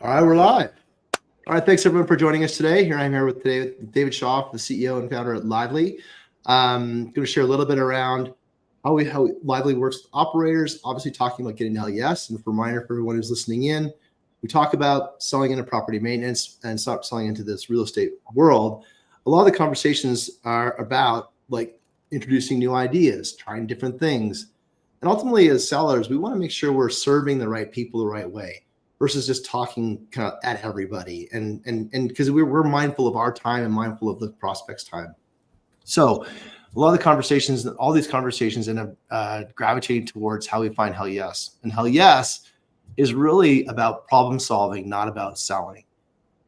All right, we're live. All right, thanks everyone for joining us today. I'm here with David Shaw, the CEO and founder at Lively. I'm going to share a little bit around how Lively works with operators, obviously talking about getting to hell yes. And for a reminder for everyone who's listening in, we talk about selling into property maintenance and stop selling into this real estate world. A lot of the conversations are about like introducing new ideas, trying different things. And ultimately as sellers, we want to make sure we're serving the right people the right way versus just talking kind of at everybody. And because we're mindful of our time and mindful of the prospect's time. So a lot of the conversations, all these conversations end up gravitating towards how we find hell yes. And hell yes is really about problem solving, not about selling.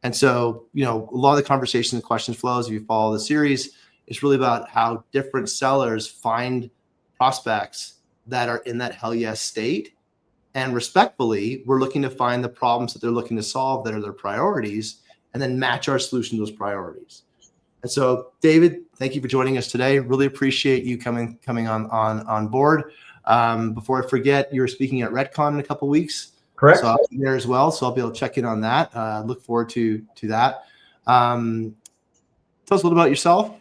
And so, a lot of the conversations and question flows, if you follow the series, it's really about how different sellers find prospects that are in that hell yes state. And respectfully, we're looking to find the problems that they're looking to solve that are their priorities and then match our solution to those priorities. And so, David, thank you for joining us today. Really appreciate you coming on board. Before I forget, you're speaking at Redcon in a couple of weeks. Correct. So I'll be there as well. So I'll be able to check in on that. Look forward to that. Tell us a little about yourself,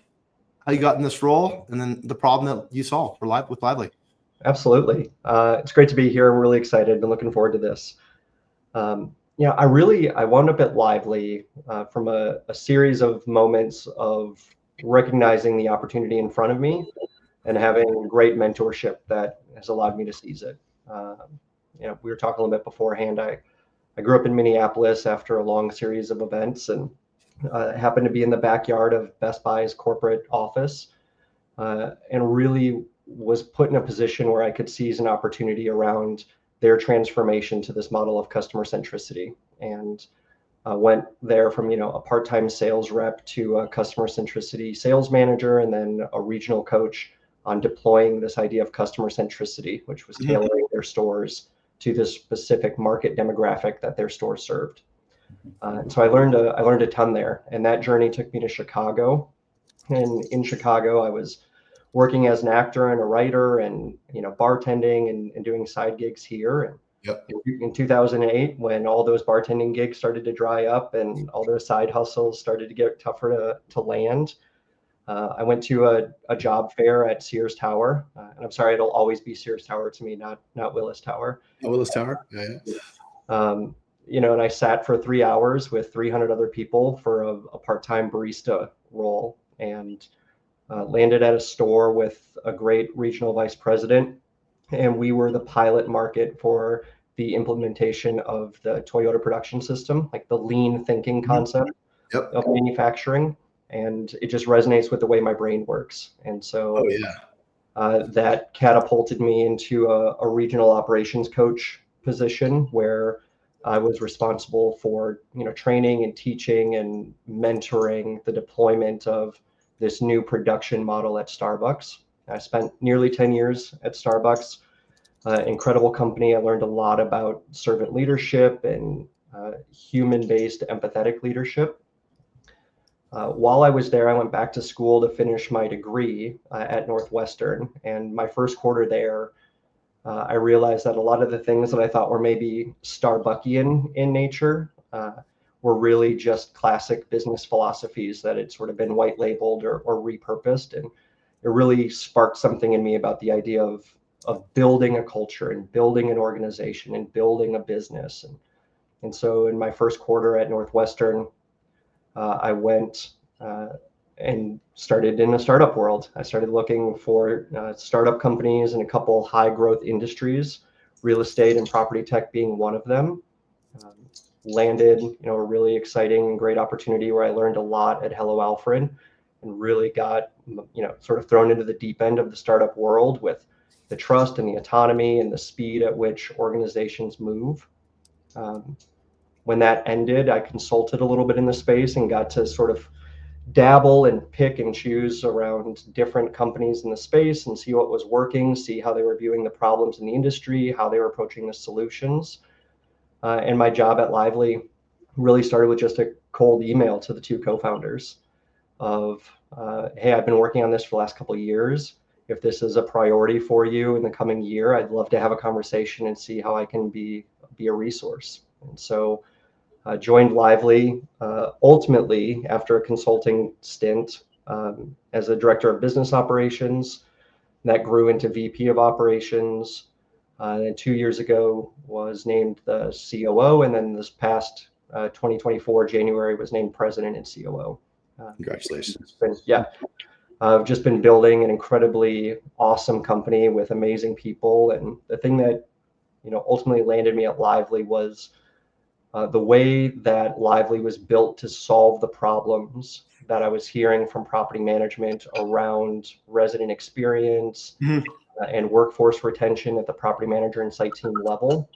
how you got in this role, and then the problem that you solve with Lively. Absolutely. It's great to be here. I'm really excited and looking forward to this. I wound up at Lively from a series of moments of recognizing the opportunity in front of me and having great mentorship that has allowed me to seize it. We were talking a little bit beforehand. I grew up in Minneapolis after a long series of events and happened to be in the backyard of Best Buy's corporate office and really was put in a position where I could seize an opportunity around their transformation to this model of customer centricity, and went there from a part-time sales rep to a customer centricity sales manager, and then a regional coach on deploying this idea of customer centricity, which was tailoring their stores to this specific market demographic that their store served. And so I learned a ton there, and that journey took me to Chicago. And in Chicago, I was working as an actor and a writer and bartending and doing side gigs here. And Yep. in 2008, when all those bartending gigs started to dry up and all those side hustles started to get tougher to land, I went to a job fair at Sears Tower. And I'm sorry, it'll always be Sears Tower to me, not Willis Tower. Willis Tower, yeah. And I sat for 3 hours with 300 other people for a part-time barista role, and landed at a store with a great regional vice president, and we were the pilot market for the implementation of the Toyota production system, like the lean thinking concept of manufacturing, and it just resonates with the way my brain works. And so that catapulted me into a regional operations coach position where I was responsible for training and teaching and mentoring the deployment of this new production model at Starbucks. I spent nearly 10 years at Starbucks, incredible company. I learned a lot about servant leadership and human-based empathetic leadership. While I was there, I went back to school to finish my degree at Northwestern. And my first quarter there, I realized that a lot of the things that I thought were maybe Starbuckian in nature were really just classic business philosophies that had sort of been white labeled or repurposed. And it really sparked something in me about the idea of building a culture and building an organization and building a business. And so in my first quarter at Northwestern, I went and started in a startup world. I started looking for startup companies in a couple high growth industries, real estate and property tech being one of them. Landed, a really exciting and great opportunity where I learned a lot at Hello Alfred and really got, sort of thrown into the deep end of the startup world with the trust and the autonomy and the speed at which organizations move. When that ended, I consulted a little bit in the space and got to sort of dabble and pick and choose around different companies in the space and see what was working, see how they were viewing the problems in the industry, how they were approaching the solutions. And my job at Lively really started with just a cold email to the two co-founders of, hey, I've been working on this for the last couple of years. If this is a priority for you in the coming year, I'd love to have a conversation and see how I can be a resource. And so Joined Lively ultimately after a consulting stint as a director of business operations. That grew into VP of operations. And 2 years ago was named the COO, and then this past 2024 January was named president and COO. Congratulations. I've just been building an incredibly awesome company with amazing people, and the thing that ultimately landed me at Lively was the way that Lively was built to solve the problems that I was hearing from property management around resident experience and workforce retention at the property manager and site team level.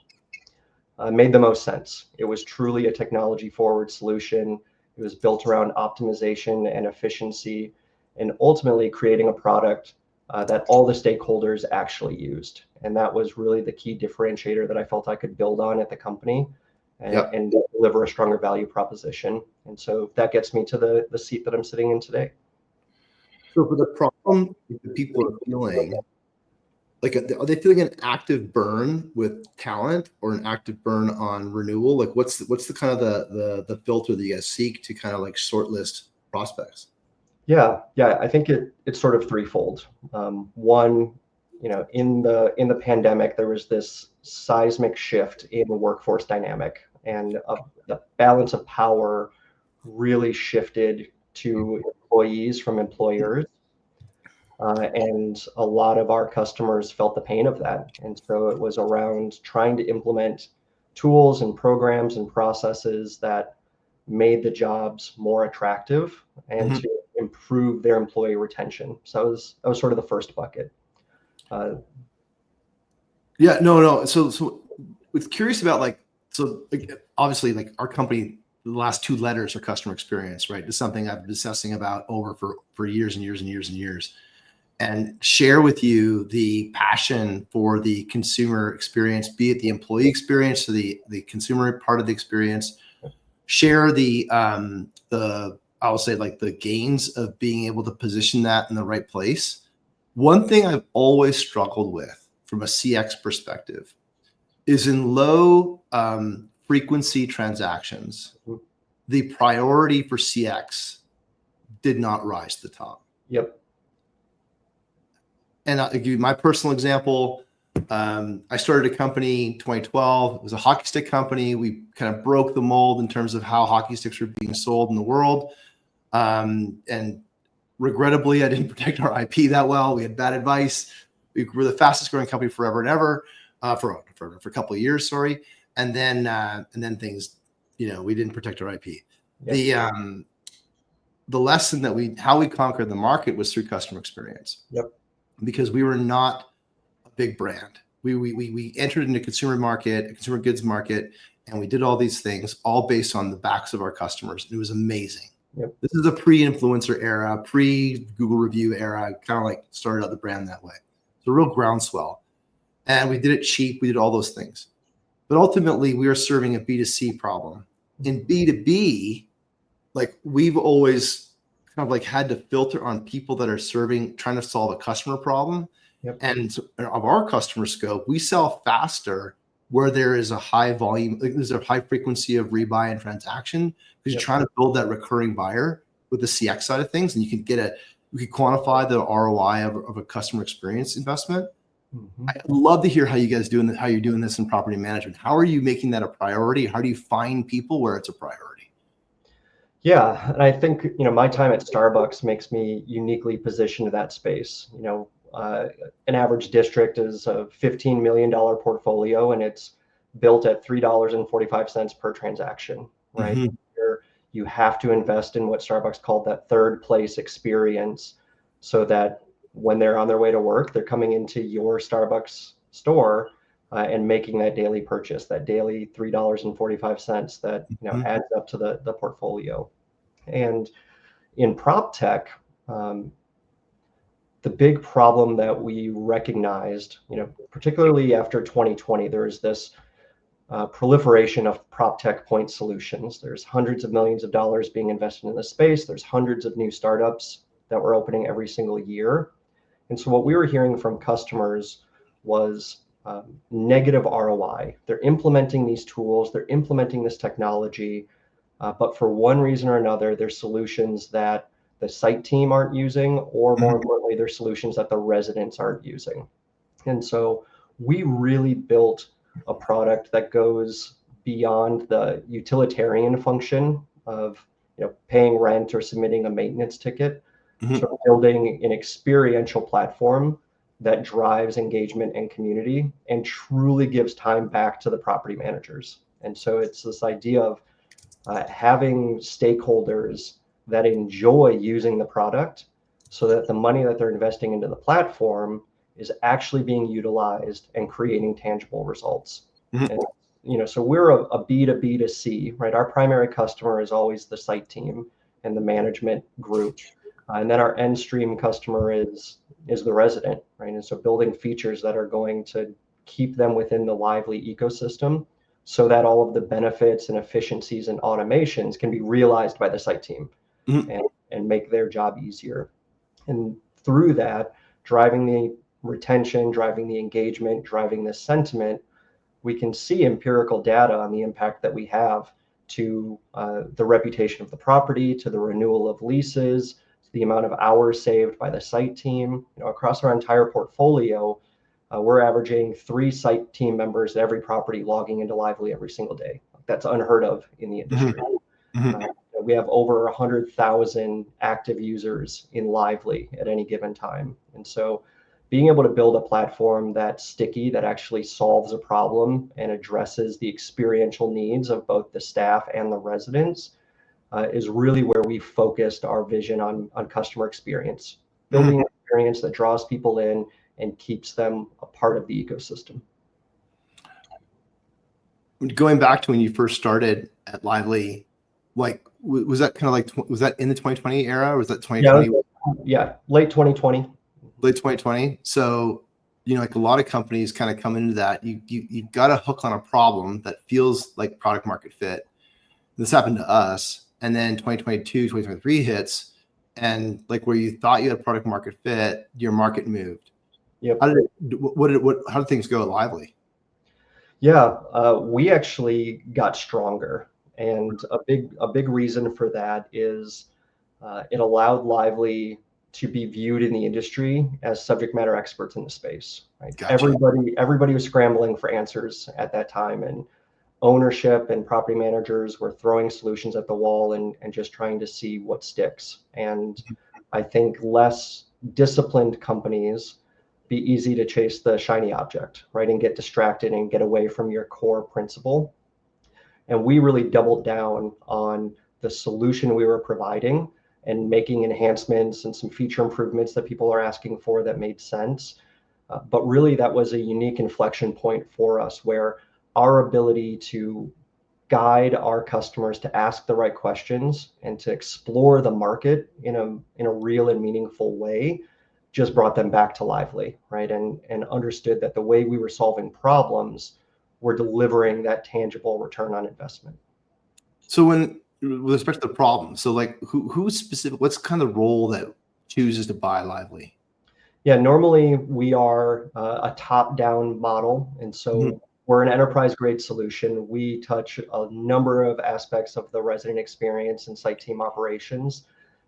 Made the most sense. It was truly a technology forward solution. It was built around optimization and efficiency, and ultimately creating a product that all the stakeholders actually used. And that was really the key differentiator that I felt I could build on at the company and deliver a stronger value proposition. And so that gets me to the seat that I'm sitting in today. So for the problem that people are feeling, like, are they feeling an active burn with talent or an active burn on renewal? Like, what's the kind of the filter that you guys seek to kind of like shortlist prospects? Yeah, I think it's sort of threefold. One, in the pandemic, there was this seismic shift in the workforce dynamic, and the balance of power really shifted to employees from employers. And a lot of our customers felt the pain of that. And so it was around trying to implement tools and programs and processes that made the jobs more attractive and to improve their employee retention. So that was sort of the first bucket. No. So was curious about obviously like our company, the last two letters are customer experience, right? It's something I've been obsessing about for years and years and years and years. And share with you the passion for the consumer experience, be it the employee experience or the consumer part of the experience. Share I'll say like the gains of being able to position that in the right place. One thing I've always struggled with from a CX perspective is in low frequency transactions, the priority for CX did not rise to the top. Yep. And I'll give you my personal example. I started a company in 2012. It was a hockey stick company. We kind of broke the mold in terms of how hockey sticks were being sold in the world. And regrettably, I didn't protect our IP that well. We had bad advice. We were the fastest growing company forever and ever for a couple of years. Sorry. And then things, we didn't protect our IP. Yep. The lesson how we conquered the market was through customer experience. Yep. Because we were not a big brand. We entered into consumer market, a consumer goods market, and we did all these things all based on the backs of our customers. It was amazing. Yep. This is a pre-influencer era, pre-Google review era, kind of like started out the brand that way. It's a real groundswell. And we did it cheap. We did all those things. But ultimately, we are serving a B2C problem. In B2B, like we've always kind of like had to filter on people that are trying to solve a customer problem. Yep. And of our customer scope, we sell faster where there is a high volume, like there's a high frequency of rebuy and transaction, because you're trying to build that recurring buyer with the CX side of things. And you can quantify the ROI of a customer experience investment. Mm-hmm. I'd love to hear how you guys how you're doing this in property management. How are you making that a priority? How do you find people where it's a priority? Yeah, and I think my time at Starbucks makes me uniquely positioned to that space. An average district is a $15 million portfolio, and it's built at $3.45 per transaction, right? Mm-hmm. You have to invest in what Starbucks called that third place experience, so that when they're on their way to work, they're coming into your Starbucks store and making that daily purchase, that daily $3.45 that adds up to the portfolio. And in PropTech, the big problem that we recognized, particularly after 2020, there's this proliferation of PropTech point solutions. There's hundreds of millions of dollars being invested in this space. There's hundreds of new startups that were opening every single year. And so what we were hearing from customers was negative ROI. They're implementing these tools, they're implementing this technology, but for one reason or another, there's solutions that the site team aren't using, or more importantly, there's solutions that the residents aren't using. And so we really built a product that goes beyond the utilitarian function of paying rent or submitting a maintenance ticket to building an experiential platform that drives engagement and community and truly gives time back to the property managers. And so it's this idea of having stakeholders that enjoy using the product so that the money that they're investing into the platform is actually being utilized and creating tangible results. And, so we're a B2B to C, right? Our primary customer is always the site team and the management group. And then our end stream customer is the resident, right? And so building features that are going to keep them within the Lively ecosystem so that all of the benefits and efficiencies and automations can be realized by the site team and make their job easier. And through that, driving the retention, driving the engagement, driving the sentiment, we can see empirical data on the impact that we have to the reputation of the property, to the renewal of leases, to the amount of hours saved by the site team. Across our entire portfolio, we're averaging 3 site team members at every property logging into Lively every single day. That's unheard of in the industry. We have over 100,000 active users in Lively at any given time. And so being able to build a platform that's sticky, that actually solves a problem and addresses the experiential needs of both the staff and the residents is really where we focused our vision on customer experience, building an experience that draws people in and keeps them a part of the ecosystem. Going back to when you first started at Lively, like was that kind of like, was that in the 2020 era, or was that 2020? Yeah, late 2020. Late 2020. So, like a lot of companies kind of come into that, you got a hook on a problem that feels like product market fit. This happened to us. And then 2022, 2023 hits, and like where you thought you had product market fit, your market moved. Yep. How did things go at Lively? Yeah, we actually got stronger. And a big reason for that is it allowed Lively to be viewed in the industry as subject matter experts in the space. Right? Gotcha. Everybody was scrambling for answers at that time, and ownership and property managers were throwing solutions at the wall and just trying to see what sticks. And I think less disciplined companies be easy to chase the shiny object, right, and get distracted and get away from your core principle. And we really doubled down on the solution we were providing and making enhancements and some feature improvements that people are asking for that made sense. But really, that was a unique inflection point for us where our ability to guide our customers to ask the right questions and to explore the market in a real and meaningful way just brought them back to Lively, right? And understood that the way we were solving problems were delivering that tangible return on investment. So with respect to the problem, so like who's specific, what's kind of the role that chooses to buy Lively? Yeah, normally we are a top-down model. And so we're an enterprise-grade solution. We touch a number of aspects of the resident experience and site team operations.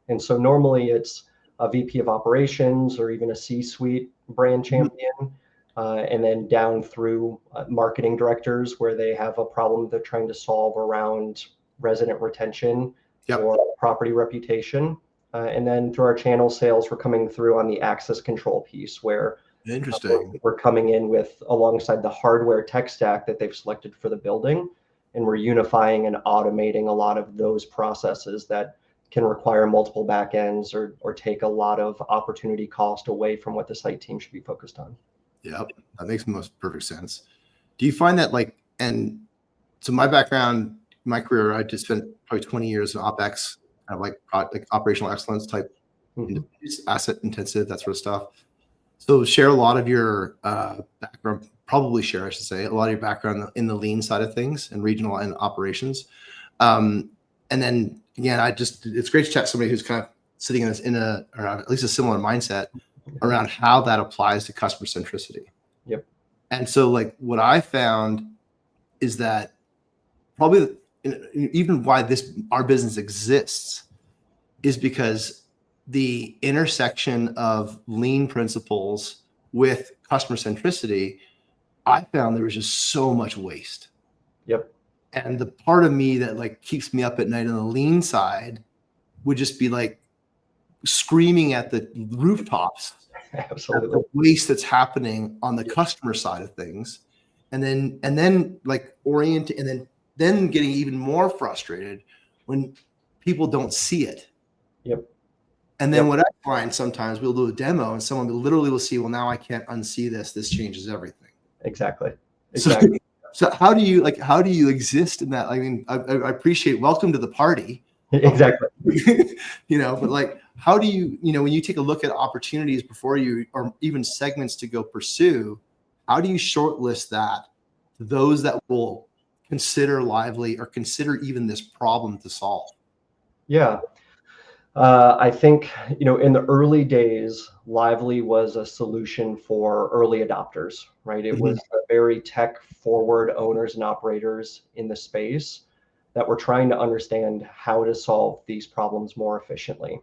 And so normally it's a VP of operations or even a C-suite brand champion, and then down through marketing directors where they have a problem they're trying to solve around resident retention or property reputation. And then through our channel sales, we're coming through on the access control piece where we're coming in with alongside the hardware tech stack that they've selected for the building. And we're unifying and automating a lot of those processes that can require multiple backends or take a lot of opportunity cost away from what the site team should be focused on. Yep, that makes most perfect sense. Do you find that and so my background, my career, I just spent probably 20 years in OpEx, kind of like operational excellence type, asset intensive, that sort of stuff. So share a lot of your background, probably share, I should say, a lot of your background in the lean side of things and regional and operations. And then again, it's great to chat to somebody who's kind of sitting in or at least a similar mindset around how that applies to customer centricity. Yep. And so like what I found is that probably even why our business exists is because the intersection of lean principles with customer centricity, I found there was just so much waste. Yep. And the part of me that like keeps me up at night on the lean side would just be like screaming at the rooftops at Absolutely. the waste that's happening on the customer side of things. And then like orient, and then getting even more frustrated when people don't see it. Yep. And then what I find sometimes we'll do a demo and someone literally will see, well, now I can't unsee this. This changes everything. Exactly. So how do you exist in that? I mean, I appreciate welcome to the party. Exactly. But like, how do you, when you take a look at opportunities before you, or even segments to go pursue, how do you shortlist that to those that will consider Lively or consider even this problem to solve? Yeah. I think, in the early days, Lively was a solution for early adopters, right? It was the very tech forward owners and operators in the space that were trying to understand how to solve these problems more efficiently.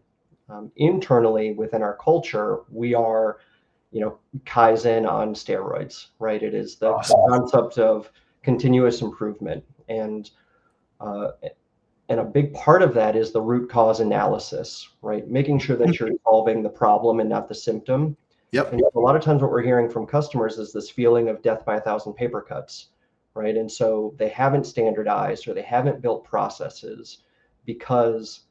Internally within our culture, we are, Kaizen on steroids, right? It is the concept of continuous improvement. Uh, and a big part of that is the root cause analysis, right? Making sure that you're solving the problem and not the symptom. Yep. And a lot of times what we're hearing from customers is this feeling of death by 1,000 paper cuts, right? And so they haven't standardized or they haven't built processes because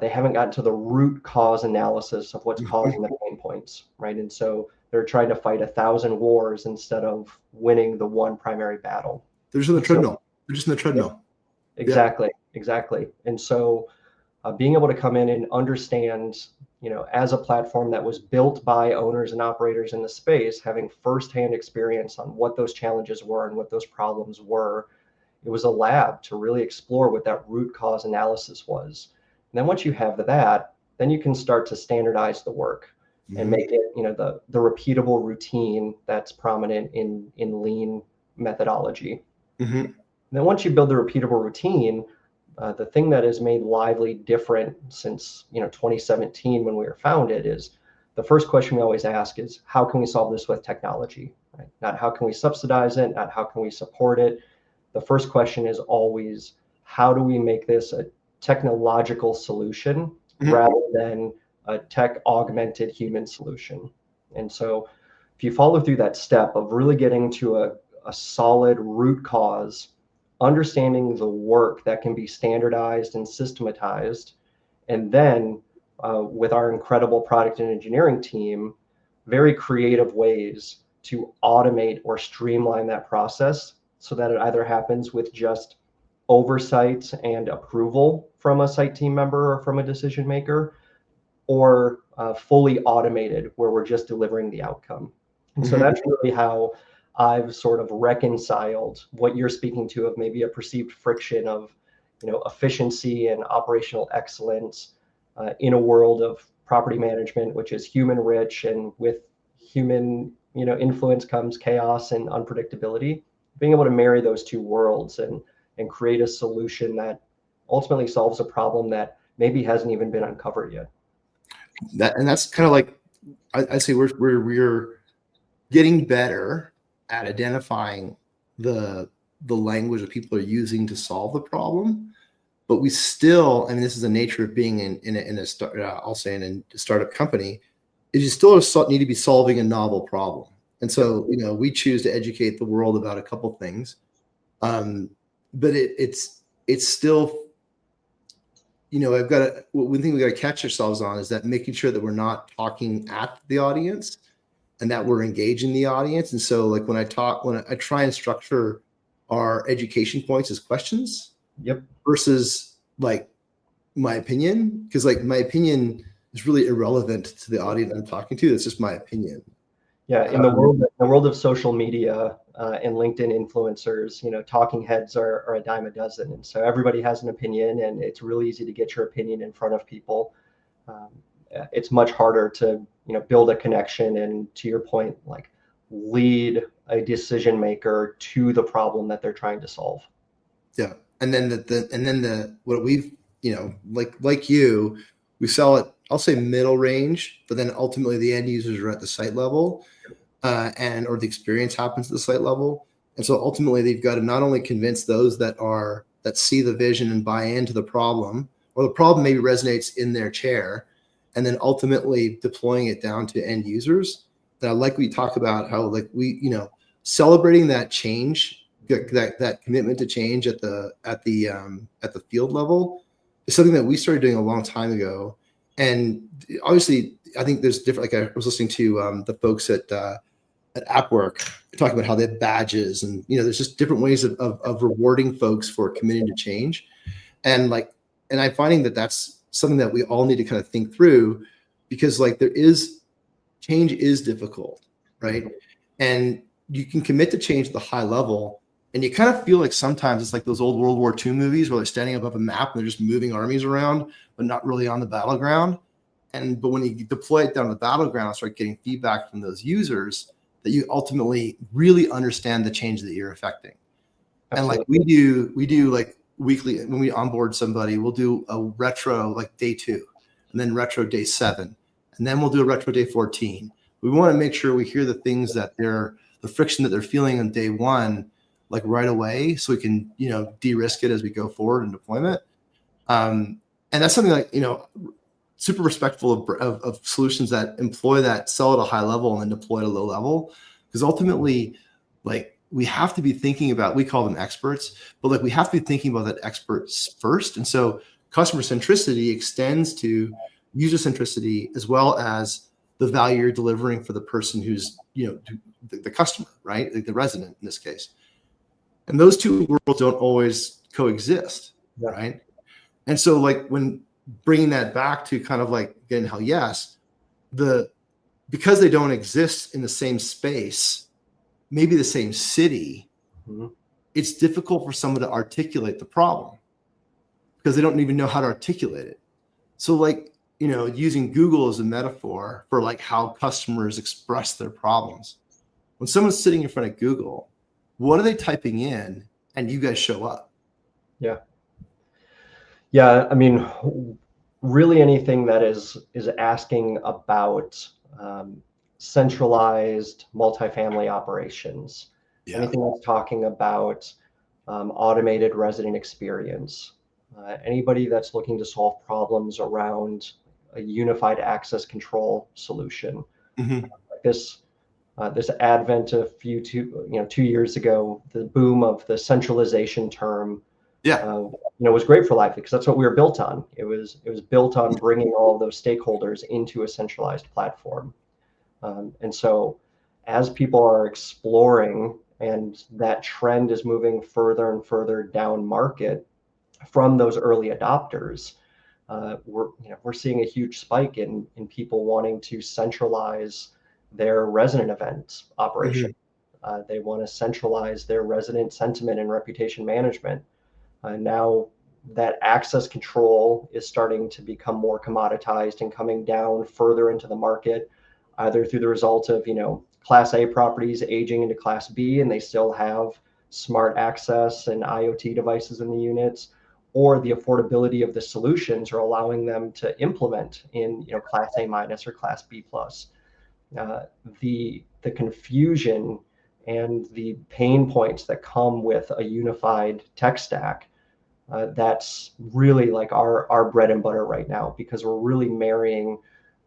they haven't gotten to the root cause analysis of what's causing the pain points, right? And so they're trying to fight 1,000 wars instead of winning the one primary battle. They're just in the treadmill. They're just in the treadmill. Exactly. Exactly. And so being able to come in and understand, as a platform that was built by owners and operators in the space, having firsthand experience on what those challenges were and what those problems were, it was a lab to really explore what that root cause analysis was. And then once you have that, then you can start to standardize the work and make it, the repeatable routine that's prominent in lean methodology. And then once you build the repeatable routine, the thing that has made Lively different since 2017 when we were founded is the first question we always ask is how can we solve this with technology, right? Not how can we subsidize it, not how can we support it. The first question is always how do we make this a technological solution rather than a tech augmented human solution. And so if you follow through that step of really getting to a solid root cause, understanding the work that can be standardized and systematized, and then with our incredible product and engineering team, very creative ways to automate or streamline that process so that it either happens with just oversight and approval from a site team member or from a decision maker, or fully automated where we're just delivering the outcome. And so that's really how I've sort of reconciled what you're speaking to of maybe a perceived friction of, efficiency and operational excellence in a world of property management, which is human rich, and with human, influence comes chaos and unpredictability. Being able to marry those two worlds and create a solution that ultimately solves a problem that maybe hasn't even been uncovered yet. That's kind of like I say we're getting better at identifying the language that people are using to solve the problem, but we still, and this is the nature of being in a startup company, is you still need to be solving a novel problem. And so we choose to educate the world about a couple things, but it's still. One thing we got to catch ourselves on is that making sure that we're not talking at the audience and that we're engaging the audience. And so like when I try and structure our education points as questions versus like my opinion, because like my opinion is really irrelevant to the audience I'm talking to. It's just my opinion. Yeah, in the world of social media and LinkedIn influencers, talking heads are a dime a dozen, and so everybody has an opinion, and it's really easy to get your opinion in front of people. It's much harder to build a connection and, to your point, like lead a decision maker to the problem that they're trying to solve. Yeah. And then what we've, like you, we sell it, I'll say middle range, but then ultimately the end users are at the site level, or the experience happens at the site level. And so ultimately they've got to not only convince those that see the vision and buy into the problem, or the problem maybe resonates in their chair, and then ultimately deploying it down to end users. That like we talk about how like we, celebrating that change, that commitment to change at the field level is something that we started doing a long time ago. And obviously, I think there's different. Like I was listening to the folks at AppWork talking about how they have badges, and there's just different ways of rewarding folks for committing to change. And I'm finding that that's something that we all need to kind of think through, because like change is difficult, right? And you can commit to change at the high level, and you kind of feel like sometimes it's like those old World War II movies where they're standing above a map and they're just moving armies around, but not really on the battleground. But when you deploy it down the battleground and start getting feedback from those users, that you ultimately really understand the change that you're affecting. Absolutely. And like we do like weekly, when we onboard somebody, we'll do a retro like day 2, and then retro day 7, and then we'll do a retro day 14. We want to make sure we hear the things that the friction that they're feeling on day 1, like right away, so we can, de-risk it as we go forward in deployment. And that's something like, super respectful of solutions that employ that, sell at a high level and then deploy at a low level. Because ultimately, like, we have to be thinking about, we call them experts, but like we have to be thinking about that experts first. And so customer centricity extends to user centricity, as well as the value you're delivering for the person who's, the customer, right? Like the resident in this case. And those two worlds don't always coexist, right? And so like when bringing that back to kind of like getting hell yes, because they don't exist in the same space, maybe the same city, it's difficult for someone to articulate the problem because they don't even know how to articulate it. So like, using Google as a metaphor for like how customers express their problems. When someone's sitting in front of Google, what are they typing in and you guys show up? Yeah. Yeah. I mean, really anything that is asking about centralized multifamily operations, anything that's talking about automated resident experience, anybody that's looking to solve problems around a unified access control solution. Like this advent of 2 years ago, the boom of the centralization term, was great for Lively because that's what we were built on. It was built on bringing all of those stakeholders into a centralized platform. And so as people are exploring, and that trend is moving further and further down market from those early adopters, we're seeing a huge spike in people wanting to centralize their resident event operation. They want to centralize their resident sentiment and reputation management. Now that access control is starting to become more commoditized and coming down further into the market, either through the result of, Class A properties aging into Class B, and they still have smart access and IoT devices in the units, or the affordability of the solutions are allowing them to implement in, Class A minus or Class B plus. The confusion and the pain points that come with a unified tech stack, that's really like our bread and butter right now, because we're really marrying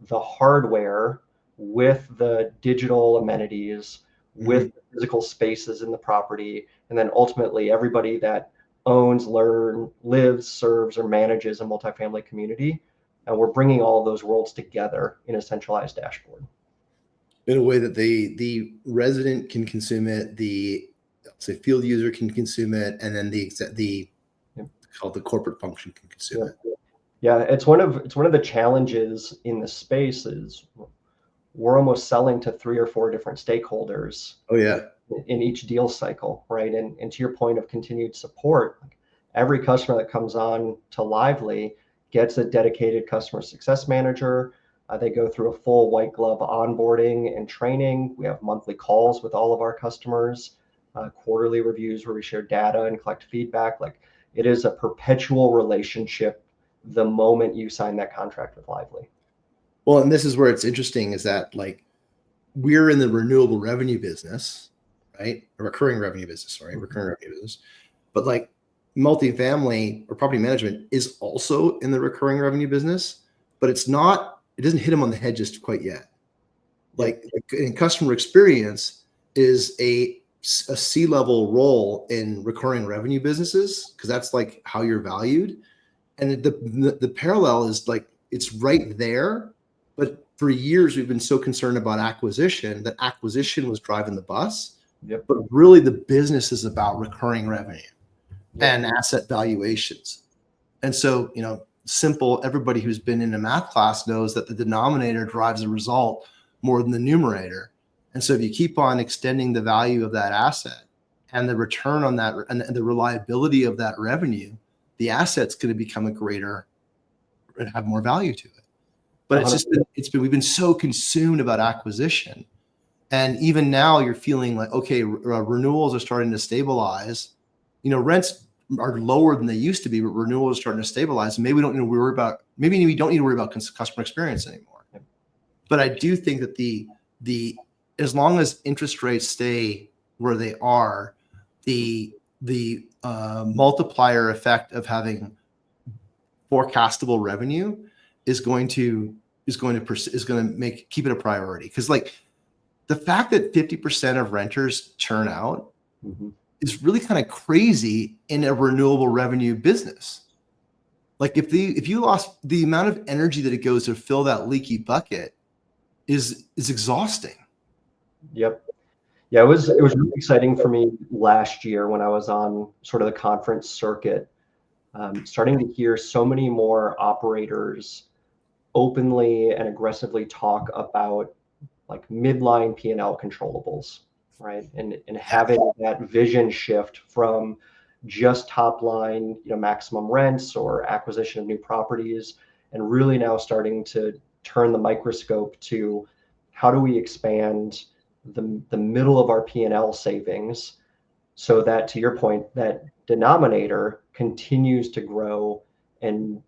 the hardware with the digital amenities, with the physical spaces in the property, and then ultimately everybody that owns, lives, serves, or manages a multifamily community. And we're bringing all of those worlds together in a centralized dashboard. In a way that the resident can consume it, the field user can consume it, and then the called the corporate function can consume it. Yeah, it's one of the challenges in the space is we're almost selling to 3 or 4 different stakeholders. Oh yeah. In each deal cycle, right? And to your point of continued support, every customer that comes on to Lively gets a dedicated customer success manager, They go through a full white glove onboarding and training. We have monthly calls with all of our customers, quarterly reviews where we share data and collect feedback. Like, it is a perpetual relationship the moment you sign that contract with Lively. Well, and this is where it's interesting is that like we're in the renewable revenue business, right? A recurring revenue business, sorry, recurring revenue business. But like multifamily or property management is also in the recurring revenue business, but it doesn't hit them on the head just quite yet. Like in customer experience is a C-level role in recurring revenue businesses because that's like how you're valued. And the parallel is like it's right there, but for years we've been so concerned about acquisition that acquisition was driving the bus. Yep. But really the business is about recurring revenue and asset valuations. And so, simple, everybody who's been in a math class knows that the denominator drives the result more than the numerator. And so if you keep on extending the value of that asset and the return on that and the reliability of that revenue, the asset's going to become a greater and have more value to it. But we've been so consumed about acquisition. And even now you're feeling like, okay, renewals are starting to stabilize. Rents are lower than they used to be, but renewals are starting to stabilize. And maybe we don't need to worry about customer experience anymore. But I do think that the as long as interest rates stay where they are, the multiplier effect of having forecastable revenue is going to keep it a priority. Because like the fact that 50% of renters churn out is really kind of crazy in a renewable revenue business. Like if you lost the amount of energy that it goes to fill that leaky bucket is exhausting. Yep. Yeah, it was really exciting for me last year when I was on sort of the conference circuit, starting to hear so many more operators openly and aggressively talk about like midline P&L controllables, right? And having that vision shift from just top line, maximum rents or acquisition of new properties, and really now starting to turn the microscope to how do we expand the middle of our P&L savings so that, to your point, that denominator continues to grow and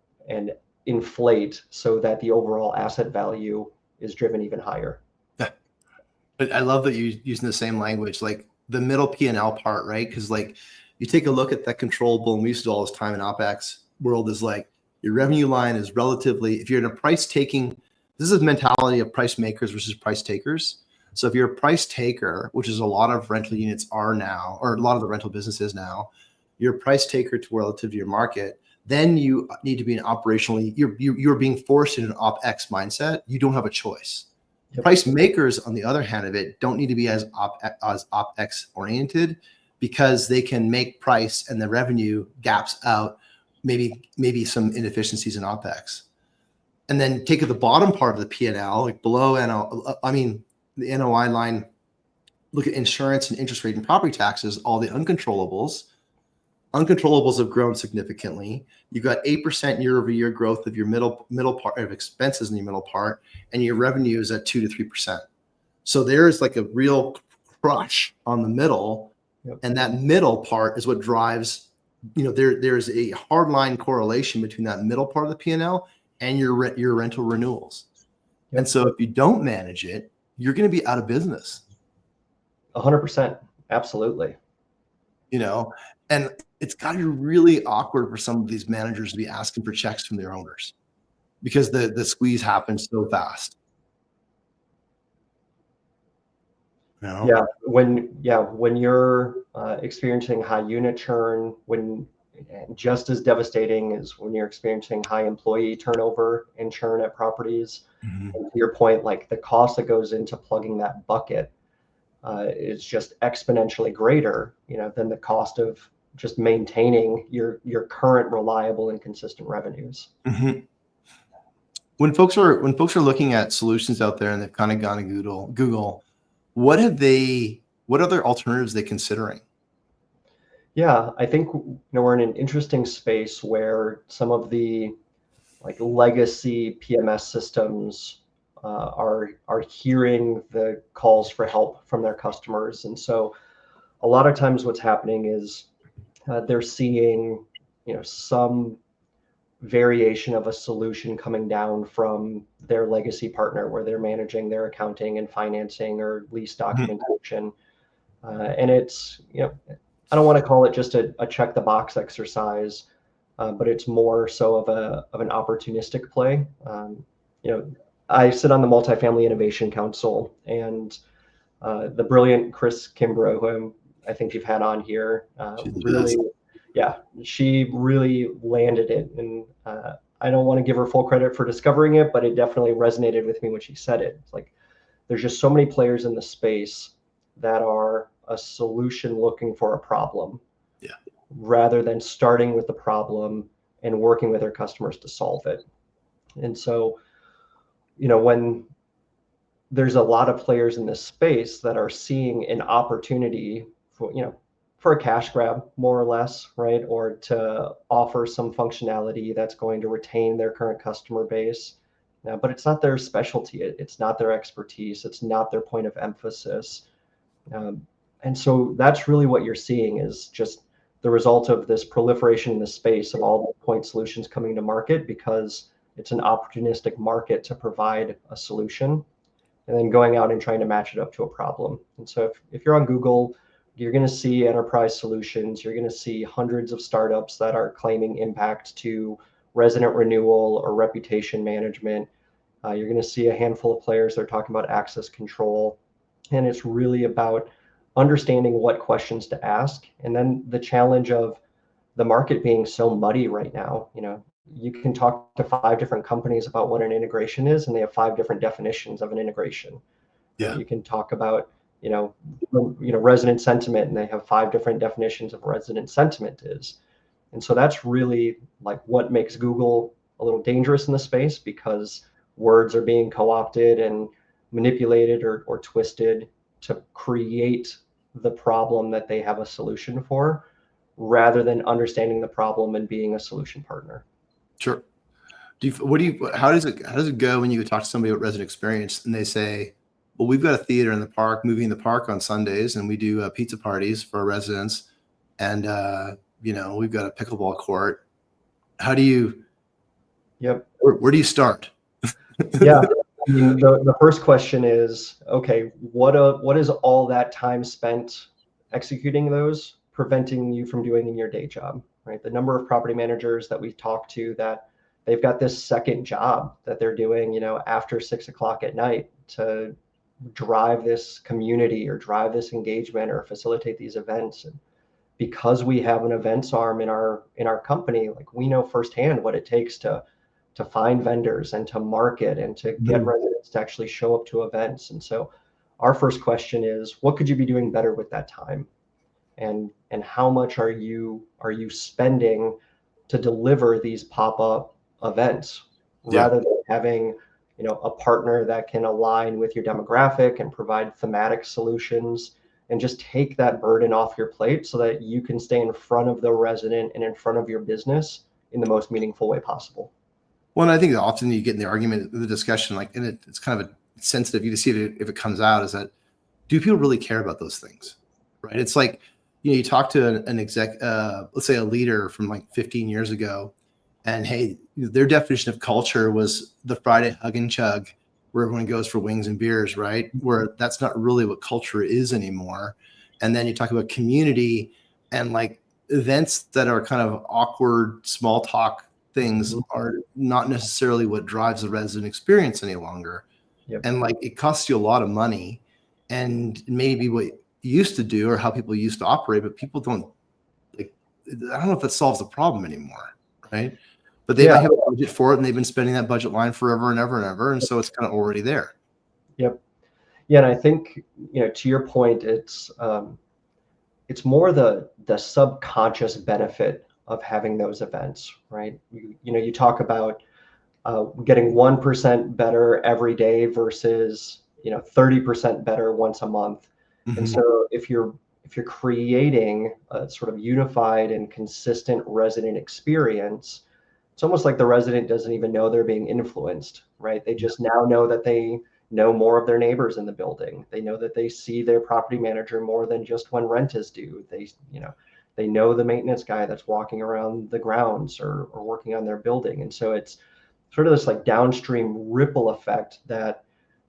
inflate so that the overall asset value is driven even higher. I love that you're using the same language, like the middle P&L part, right? Because like you take a look at that controllable, and we used to do all this time in OpEx world is like your revenue line is relatively, if you're in a price taking, this is a mentality of price makers versus price takers. So if you're a price taker, which is a lot of rental units are now, or a lot of the rental businesses now, you're a price taker to relative to your market, then you need to be an operationally, you're being forced into an OpEx mindset. You don't have a choice. Yep. Price makers, on the other hand of it, don't need to be as OpEx oriented because they can make price and the revenue gaps out, maybe some inefficiencies in OpEx. And then take at the bottom part of the P&L, like below the NOI line, look at insurance and interest rate and property taxes, all the uncontrollables. Uncontrollables have grown significantly. You've got 8% year-over-year growth of your middle part of expenses in your middle part, and your revenue is at 2 to 3%. So there's like a real crush on the middle, and that middle part is what drives. There's a hard line correlation between that middle part of the P&L and your rental renewals. And so if you don't manage it, you're going to be out of business. 100%, absolutely. And it's got to be really awkward for some of these managers to be asking for checks from their owners because the squeeze happens so fast. Yeah, when you're experiencing high unit churn, just as devastating as when you're experiencing high employee turnover and churn at properties. And to your point, like the cost that goes into plugging that bucket is just exponentially greater, than the cost of just maintaining your current reliable and consistent revenues. When folks are looking at solutions out there and they've kind of gone to Google, what other alternatives are they considering? Yeah, I think we're in an interesting space where some of the like legacy PMS systems are hearing the calls for help from their customers. And so a lot of times what's happening is they're seeing, some variation of a solution coming down from their legacy partner where they're managing their accounting and financing or lease documentation. And it's, I don't want to call it just a check the box exercise, but it's more so of an opportunistic play. I sit on the Multifamily Innovation Council, and the brilliant Chris Kimbrough, who I think you've had on here, really, yeah, she really landed it. And I don't want to give her full credit for discovering it, but it definitely resonated with me when she said it. It's like, there's just so many players in the space that are a solution looking for a problem, rather than starting with the problem and working with their customers to solve it. And so, when there's a lot of players in this space that are seeing an opportunity for a cash grab, more or less, right? Or to offer some functionality that's going to retain their current customer base. But it's not their specialty. It's not their expertise. It's not their point of emphasis. And so that's really what you're seeing is just the result of this proliferation in the space of all the point solutions coming to market, because it's an opportunistic market to provide a solution and then going out and trying to match it up to a problem. And so if you're on Google, you're going to see enterprise solutions. You're going to see hundreds of startups that are claiming impact to resident renewal or reputation management. You're going to see a handful of players that are talking about access control. And it's really about understanding what questions to ask. And then the challenge of the market being so muddy right now, you can talk to 5 different companies about what an integration is, and they have 5 different definitions of an integration. Yeah. You can talk about, resident sentiment, and they have 5 different definitions of resident sentiment is. And so that's really like what makes Google a little dangerous in the space, because words are being co-opted and manipulated or twisted to create the problem that they have a solution for, rather than understanding the problem and being a solution partner. Sure. How does it go when you talk to somebody about resident experience and they say, well, we've got a theater in the park, movie in the park on Sundays, and we do pizza parties for our residents, and we've got a pickleball court. How do you? Yep. Where do you start? Yeah. I mean, the first question is, okay, what is all that time spent executing those preventing you from doing in your day job, right? The number of property managers that we talk to that they've got this second job that they're doing, after 6 o'clock at night to drive this community or drive this engagement or facilitate these events. And because we have an events arm in our company, like, we know firsthand what it takes to find vendors and to market and to get residents to actually show up to events. And so our first question is, what could you be doing better with that time? And how much are you spending to deliver these pop-up events, rather than having a partner that can align with your demographic and provide thematic solutions, and just take that burden off your plate so that you can stay in front of the resident and in front of your business in the most meaningful way possible. Well, and I think that often you get in the argument, the discussion, like, and it's kind of sensitive. You can see if it comes out, is that, do people really care about those things, right? It's like, you talk to an exec, let's say a leader from like 15 years ago, and hey, their definition of culture was the Friday hug and chug, where everyone goes for wings and beers, right? Where that's not really what culture is anymore. And then you talk about community and like events that are kind of awkward, small talk things are not necessarily what drives the resident experience any longer. And like, it costs you a lot of money, and maybe what you used to do or how people used to operate, but people don't, like, I don't know if that solves the problem anymore, right? But they might have a budget for it, and they've been spending that budget line forever and ever and ever, and so it's kind of already there. Yep. Yeah, and I think, to your point, it's more the subconscious benefit of having those events, right? You talk about getting 1% better every day versus 30% better once a month. And so if you're creating a sort of unified and consistent resident experience, it's almost like the resident doesn't even know they're being influenced, right? They just now know that they know more of their neighbors in the building. They know that they see their property manager more than just when rent is due. They know the maintenance guy that's walking around the grounds or working on their building. And so it's sort of this like downstream ripple effect that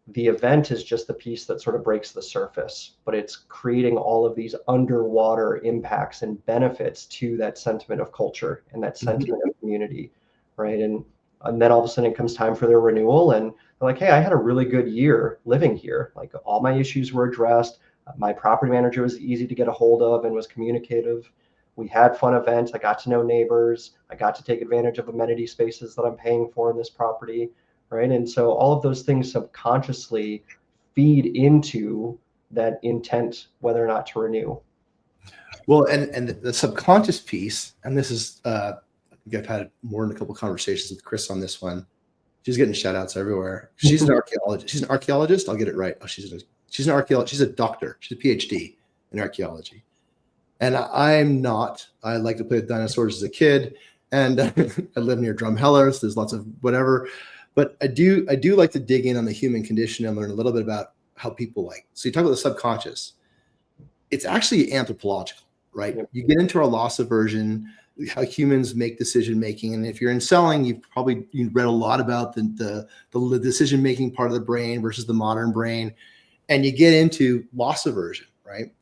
the event is just the piece that sort of breaks the surface, but it's creating all of these underwater impacts and benefits to that sentiment of culture and that sentiment of community, right? And then all of a sudden it comes time for their renewal, and they're like, hey, I had a really good year living here. Like all my issues were addressed. My property manager was easy to get a hold of and was communicative. We had fun events. I got to know neighbors. I got to take advantage of amenity spaces that I'm paying for in this property, right? And so all of those things subconsciously feed into that intent whether or not to renew. Well, and the subconscious piece, and this is I think I've had more than a couple of conversations with Chris on this one. She's getting shout outs everywhere. She's an archaeologist. She's an archaeologist. I'll get it right. Oh, she's an archaeologist. She's a doctor. She's a PhD in archaeology. And I'm not. I like to play with dinosaurs as a kid, and I live near Drumheller, so there's lots of whatever. But I do like to dig in on the human condition and learn a little bit about how people like. So you talk about the subconscious. It's actually anthropological, right? Yep. You get into our loss aversion, how humans make decision making, and if you're in selling, you've read a lot about the decision making part of the brain versus the modern brain, and you get into loss aversion, right?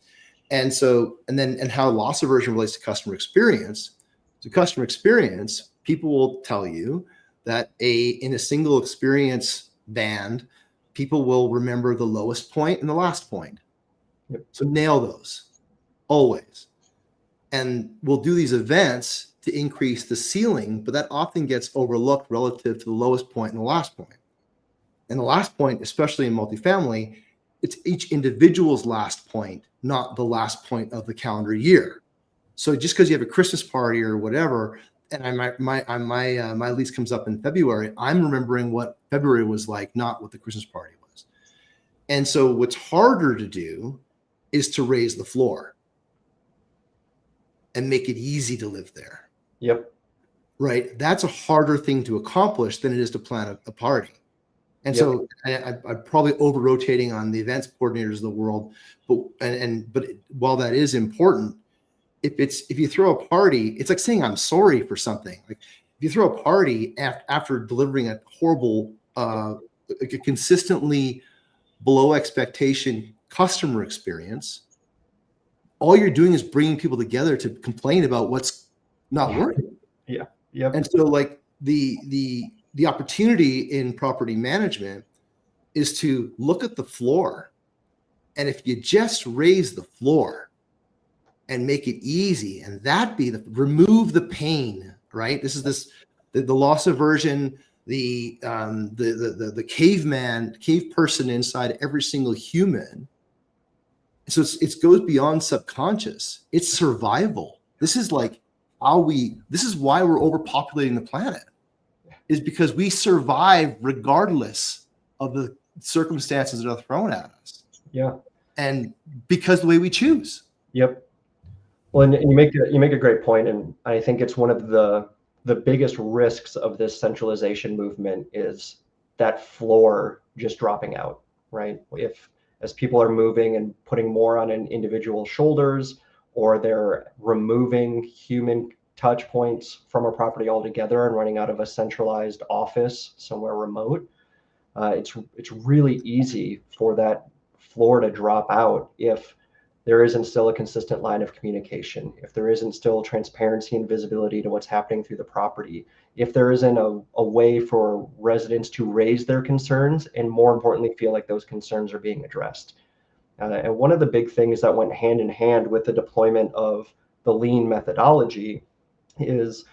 And so, and how loss aversion relates to customer experience. So customer experience, people will tell you that in a single experience band, people will remember the lowest point and the last point. Yep. So nail those always. And we'll do these events to increase the ceiling, but that often gets overlooked relative to the lowest point and the last point. And the last point, especially in multifamily, it's each individual's last point, not the last point of the calendar year. So just because you have a Christmas party or whatever, and my lease comes up in February, I'm remembering what February was like, not what the Christmas party was. And so what's harder to do is to raise the floor and make it easy to live there. Yep. Right. That's a harder thing to accomplish than it is to plan a party. And Yep. so I'm probably over rotating on the events coordinators of the world, but while that is important, if you throw a party, it's like saying I'm sorry for something. Like if you throw a party after delivering a horrible, a consistently below expectation customer experience, all you're doing is bringing people together to complain about what's not working. Yeah. Yep. And so like the opportunity in property management is to look at the floor. And if you just raise the floor and make it easy, and remove the pain, right? This is the loss aversion, the cave person inside every single human. So it goes beyond subconscious. It's survival. This is like this is why we're overpopulating the planet, is because we survive regardless of the circumstances that are thrown at us. Yeah. And because the way we choose. Yep. Well, and you make a great point, and I think it's one of the biggest risks of this centralization movement is that floor just dropping out, right? As people are moving and putting more on an individual shoulders, or they're removing human touch points from a property altogether and running out of a centralized office somewhere remote, it's really easy for that floor to drop out if there isn't still a consistent line of communication, if there isn't still transparency and visibility to what's happening through the property, if there isn't a way for residents to raise their concerns and, more importantly, feel like those concerns are being addressed. And one of the big things that went hand in hand with the deployment of the lean methodology is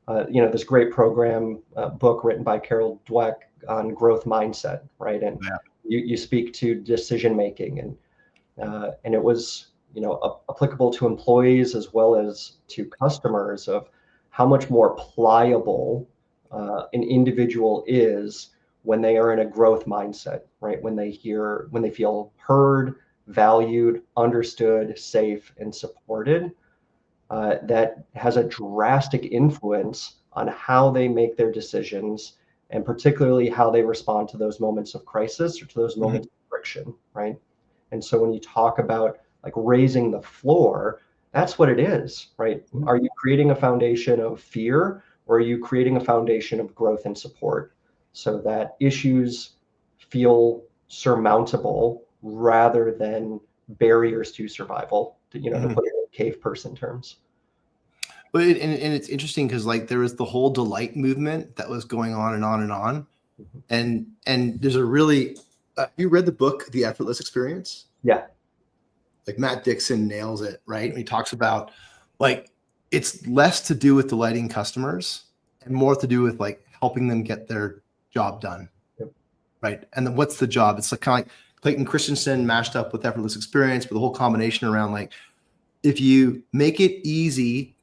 this great program book written by Carol Dweck on growth mindset, right? And you speak to decision making, and it was applicable to employees as well as to customers, of how much more pliable an individual is when they are in a growth mindset, right? When they feel heard, valued, understood, safe, and supported. That has a drastic influence on how they make their decisions, and particularly how they respond to those moments of crisis or to those moments of friction, right? And so when you talk about like raising the floor, that's what it is, right? Are you creating a foundation of fear, or are you creating a foundation of growth and support so that issues feel surmountable rather than barriers to survival, to put it in cave person terms? But and it's interesting because like there was the whole delight movement that was going on and on and on, and there's a really have you read the book The Effortless Experience? Yeah. Like Matt Dixon nails it, right? And he talks about like it's less to do with delighting customers and more to do with like helping them get their job done, Yep. right? And then what's the job? It's like kind of like Clayton Christensen mashed up with Effortless Experience, but the whole combination around like if you make it easy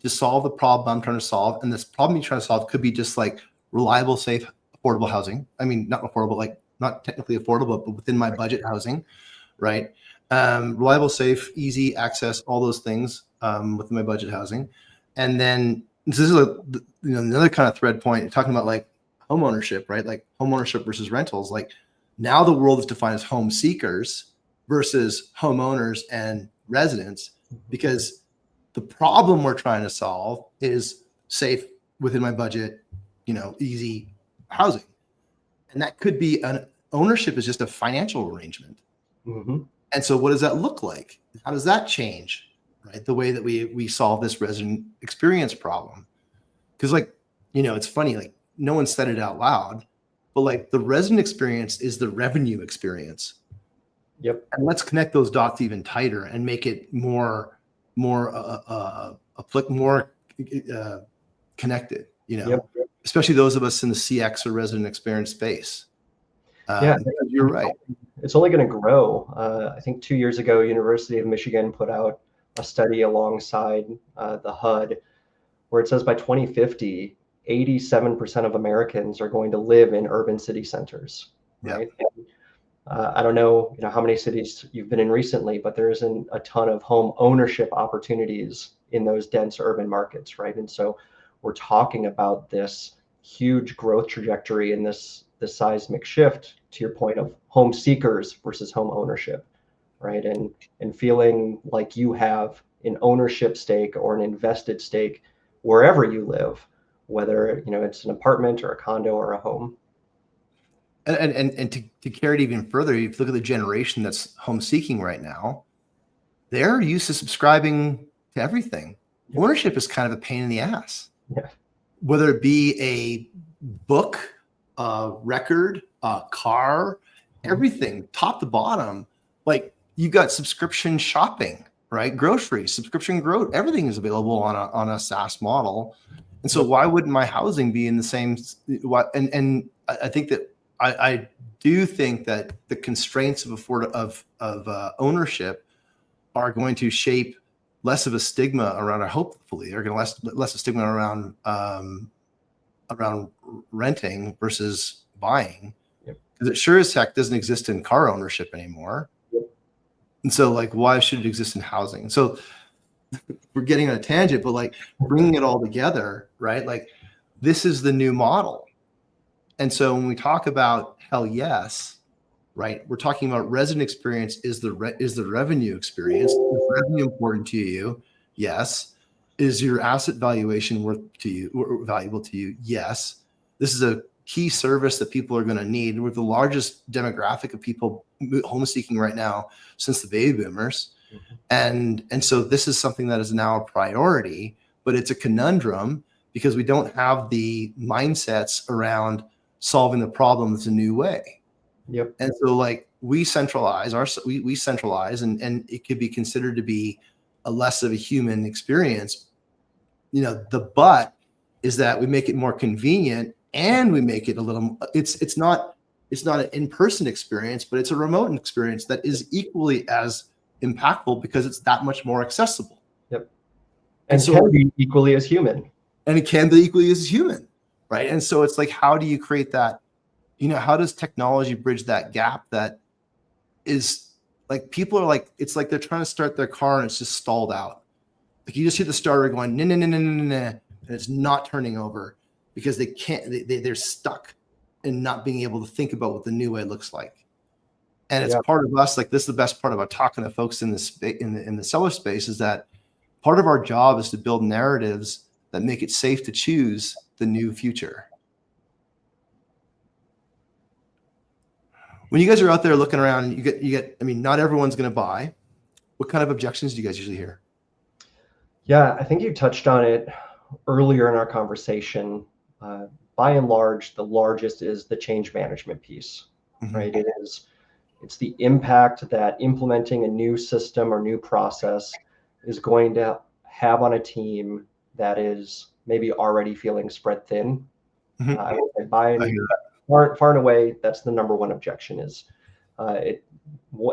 to solve the problem I'm trying to solve, and this problem you're trying to solve could be just like reliable, safe, affordable housing. I mean, not affordable, like not technically affordable, but within my budget housing, right? Reliable, safe, easy access, all those things within my budget housing. And then this is another kind of thread point talking about like home ownership, right? Like home ownership versus rentals. Like now the world is defined as home seekers versus homeowners and residents, because the problem we're trying to solve is safe within my budget, easy housing. And that could be an ownership is just a financial arrangement. And so what does that look like? How does that change, right? The way that we solve this resident experience problem. Because like, it's funny, like no one said it out loud, but like the resident experience is the revenue experience. Yep. And let's connect those dots even tighter and make it more connected, Yep. especially those of us in the CX or resident experience space. Yeah, you're right. It's only going to grow. I think 2 years ago, University of Michigan put out a study alongside the HUD where it says by 2050, 87% of Americans are going to live in urban city centers, right? Yeah. And, I don't know, how many cities you've been in recently, but there isn't a ton of home ownership opportunities in those dense urban markets, right? And so we're talking about this huge growth trajectory in this seismic shift, to your point, of home seekers versus home ownership, right? And feeling like you have an ownership stake or an invested stake wherever you live, whether it's an apartment or a condo or a home. And to carry it even further, if you look at the generation that's home seeking right now, they're used to subscribing to everything. Yeah. Ownership is kind of a pain in the ass. Yeah. Whether it be a book, a record, a car, everything, top to bottom. Like you got subscription shopping, right? Groceries, subscription growth, everything is available on a SaaS model. And so why wouldn't my housing be in the same? And I think that I do think that the constraints of ownership are going to shape less of a stigma around. Hopefully, they're going to less a stigma around renting versus buying, because it sure as heck doesn't exist in car ownership anymore. Yep. And so, like, why should it exist in housing? So we're getting on a tangent, but like bringing it all together, right? Like this is the new model. And so when we talk about hell yes, right, we're talking about resident experience is the revenue experience. Is revenue important to you? Yes. Is your asset valuation valuable to you? Yes. This is a key service that people are going to need. We're the largest demographic of people home seeking right now since the baby boomers. And so this is something that is now a priority, but it's a conundrum because we don't have the mindsets around solving the problems a new way. Yep. And so like we centralize and it could be considered to be a less of a human experience. The but is that we make it more convenient and we make it a little, it's not an in-person experience, but it's a remote experience that is equally as impactful because it's that much more accessible. Yep. And so can be equally as human. And it can be equally as human, right? And so it's like, how do you create that? How does technology bridge that gap that is like, people are like, it's like they're trying to start their car and it's just stalled out. Like you just hear the starter going, nah, nah, nah, nah, nah, nah. and it's not turning over because they can't, they're stuck in not being able to think about what the new way looks like. And it's Yeah. part of us, like this is the best part about talking to folks in the seller space, is that part of our job is to build narratives that make it safe to choose the new future. When you guys are out there looking around, you get, I mean, not everyone's going to buy. What kind of objections do you guys usually hear? Yeah, I think you touched on it earlier in our conversation. By and large, the largest is the change management piece, right? It's the impact that implementing a new system or new process is going to have on a team that is maybe already feeling spread thin. I would say far and away, that's the number one objection is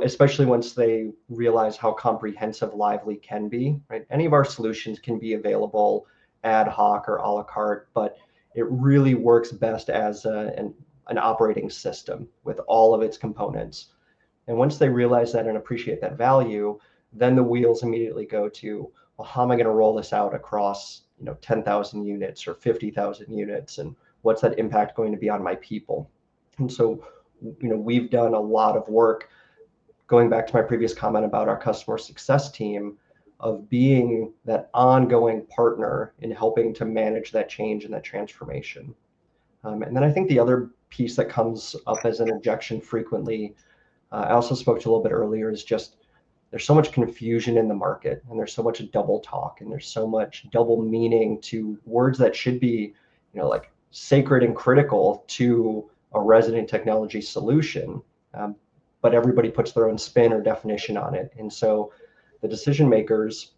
especially once they realize how comprehensive Lively can be, right? Any of our solutions can be available ad hoc or a la carte, but it really works best as an operating system with all of its components. And once they realize that and appreciate that value, then the wheels immediately go to, well, how am I going to roll this out across 10,000 units or 50,000 units, and what's that impact going to be on my people? And so, we've done a lot of work, going back to my previous comment about our customer success team, of being that ongoing partner in helping to manage that change and that transformation. And then I think the other piece that comes up as an objection frequently, I also spoke to a little bit earlier, is just there's so much confusion in the market, and there's so much double talk, and there's so much double meaning to words that should be, like sacred and critical to a resident technology solution. But everybody puts their own spin or definition on it. And so the decision makers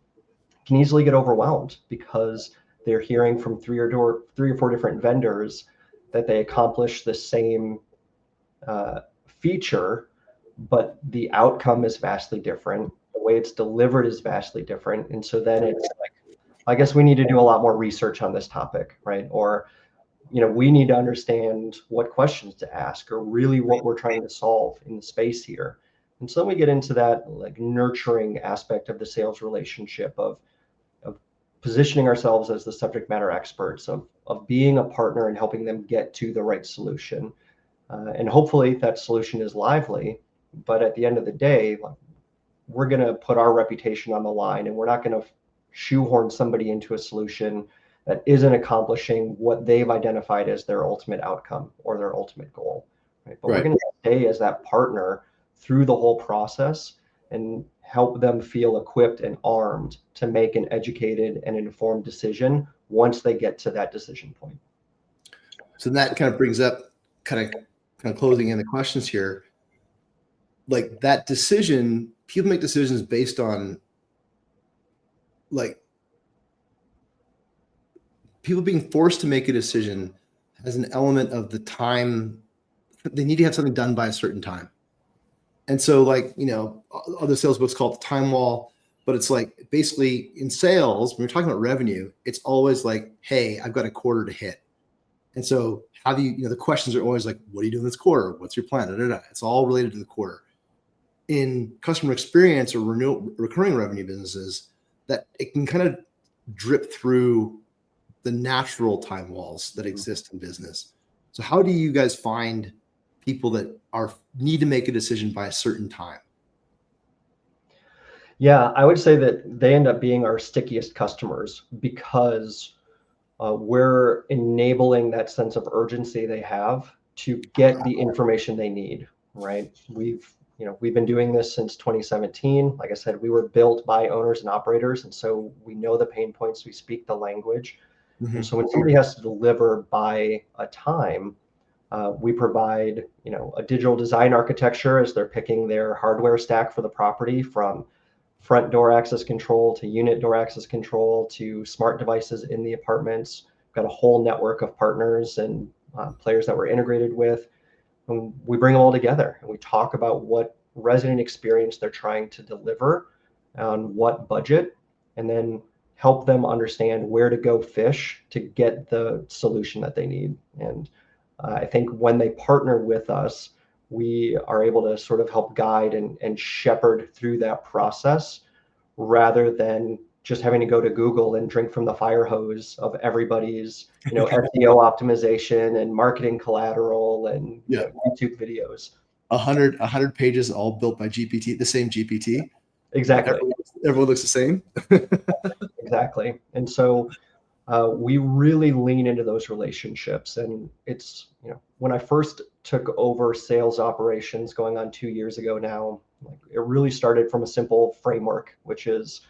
can easily get overwhelmed because they're hearing from three or four different vendors that they accomplish the same feature, but the outcome is vastly different. The way it's delivered is vastly different. And so then it's like, I guess we need to do a lot more research on this topic, right? Or, we need to understand what questions to ask, or really what we're trying to solve in the space here. And so then we get into that like nurturing aspect of the sales relationship of positioning ourselves as the subject matter experts, of being a partner and helping them get to the right solution. And hopefully that solution is Lively, but at the end of the day, we're going to put our reputation on the line, and we're not going to shoehorn somebody into a solution that isn't accomplishing what they've identified as their ultimate outcome or their ultimate goal. Right? But we're going to stay as that partner through the whole process and help them feel equipped and armed to make an educated and informed decision once they get to that decision point. So that kind of brings up kind of closing in the questions here. Like that decision, people make decisions based on like people being forced to make a decision has an element of the time. They need to have something done by a certain time. And so like, other sales books call it the time wall, but it's like basically in sales, when you're talking about revenue, it's always like, hey, I've got a quarter to hit. And so how do you, the questions are always like, what are you doing this quarter? What's your plan? Da, da, da. It's all related to the quarter. In customer experience or recurring revenue businesses, that it can kind of drip through the natural time walls that exist in business. So how do you guys find people that need to make a decision by a certain time? Yeah, I would say that they end up being our stickiest customers because we're enabling that sense of urgency they have to get the information they need, right? We've been doing this since 2017. Like I said, we were built by owners and operators, and so we know the pain points, we speak the language. And so when somebody has to deliver by a time, we provide, a digital design architecture as they're picking their hardware stack for the property, from front door access control to unit door access control to smart devices in the apartments. We've got a whole network of partners and players that we're integrated with. And we bring them all together and we talk about what resident experience they're trying to deliver on what budget, and then help them understand where to go fish to get the solution that they need. And I think when they partner with us, we are able to sort of help guide and shepherd through that process, rather than just having to go to Google and drink from the fire hose of everybody's, SEO optimization and marketing collateral and YouTube videos. 100 pages all built by GPT, the same GPT. Exactly. Everyone looks the same. Exactly. And so we really lean into those relationships. And it's, when I first took over sales operations going on 2 years ago now, it really started from a simple framework, which is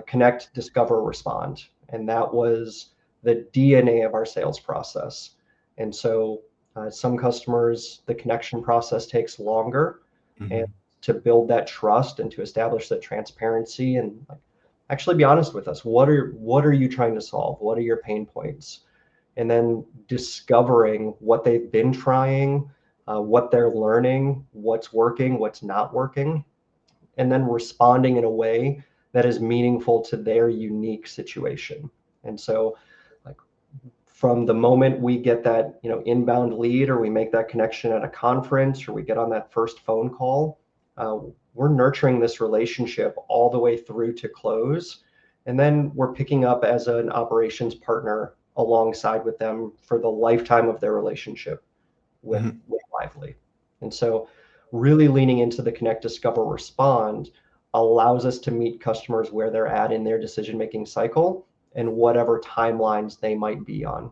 connect, discover, respond. And that was the DNA of our sales process. And so some customers, the connection process takes longer. Mm-hmm. And to build that trust and to establish that transparency and actually be honest with us. What are you trying to solve? What are your pain points? And then discovering what they've been trying, what they're learning, what's working, what's not working, and then responding in a way that is meaningful to their unique situation. And so from the moment we get that, inbound lead, or we make that connection at a conference, or we get on that first phone call, we're nurturing this relationship all the way through to close. And then we're picking up as an operations partner alongside with them for the lifetime of their relationship with Lively. And so really leaning into the connect, discover, respond allows us to meet customers where they're at in their decision-making cycle and whatever timelines they might be on.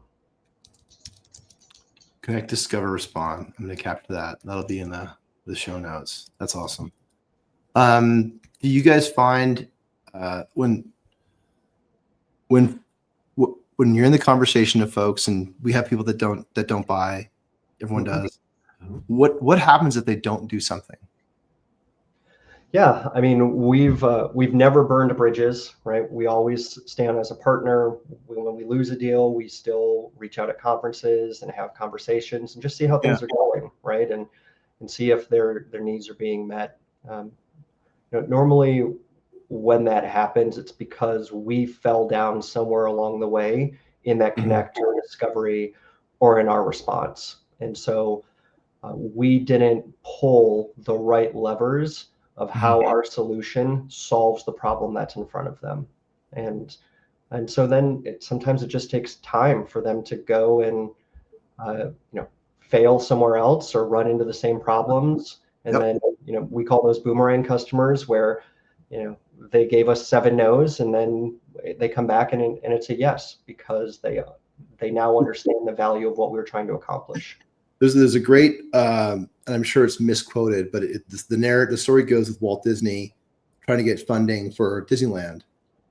Connect, discover, respond. I'm going to capture that. That'll be in the show notes. That's awesome. Do you guys find when you're in the conversation of folks, and we have people that don't buy, everyone does. What happens if they don't do something? Yeah, I mean, we've never burned bridges, right? We always stand as a partner. When we lose a deal, we still reach out at conferences and have conversations and just see how things are going, right? And see if their needs are being met. Normally, when that happens, it's because we fell down somewhere along the way in that connect or discovery or in our response, and so we didn't pull the right levers of how our solution solves the problem that's in front of them. And so then sometimes it just takes time for them to go and, fail somewhere else or run into the same problems. And then, we call those boomerang customers where, they gave us 7 no's and then they come back and it's a yes, because they now understand the value of what we were trying to accomplish. There's a great, and I'm sure it's misquoted, but the story goes with Walt Disney trying to get funding for Disneyland.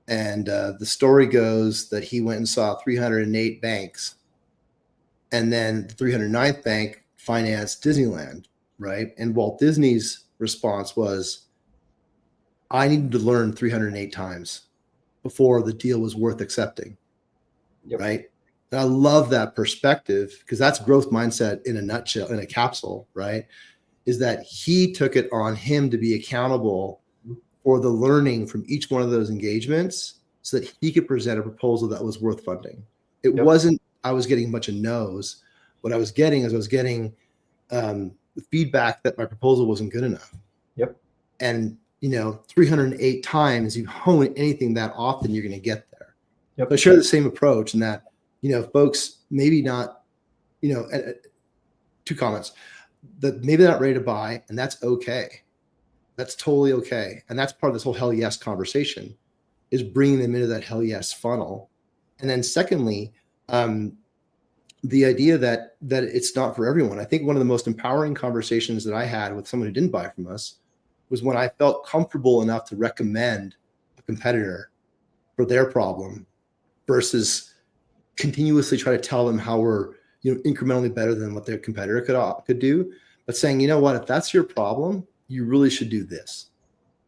And the story goes that he went and saw 308 banks, and then the 309th bank financed Disneyland, right? And Walt Disney's response was, I needed to learn 308 times before the deal was worth accepting, right? And I love that perspective, because that's growth mindset in a nutshell, in a capsule, right? Is that he took it on him to be accountable for the learning from each one of those engagements so that he could present a proposal that was worth funding. It wasn't, I was getting a bunch of no's. What I was getting is the feedback that my proposal wasn't good enough. And 308 times you hone anything that often, you're going to get there. So I share the same approach in that, folks maybe not, 2 comments, that maybe they're not ready to buy, and that's okay. That's totally okay. And that's part of this whole hell yes conversation, is bringing them into that hell yes funnel. And then secondly, the idea that it's not for everyone. I think one of the most empowering conversations that I had with someone who didn't buy from us was when I felt comfortable enough to recommend a competitor for their problem versus continuously try to tell them how we're incrementally better than what their competitor could do, but saying, what, if that's your problem, you really should do this.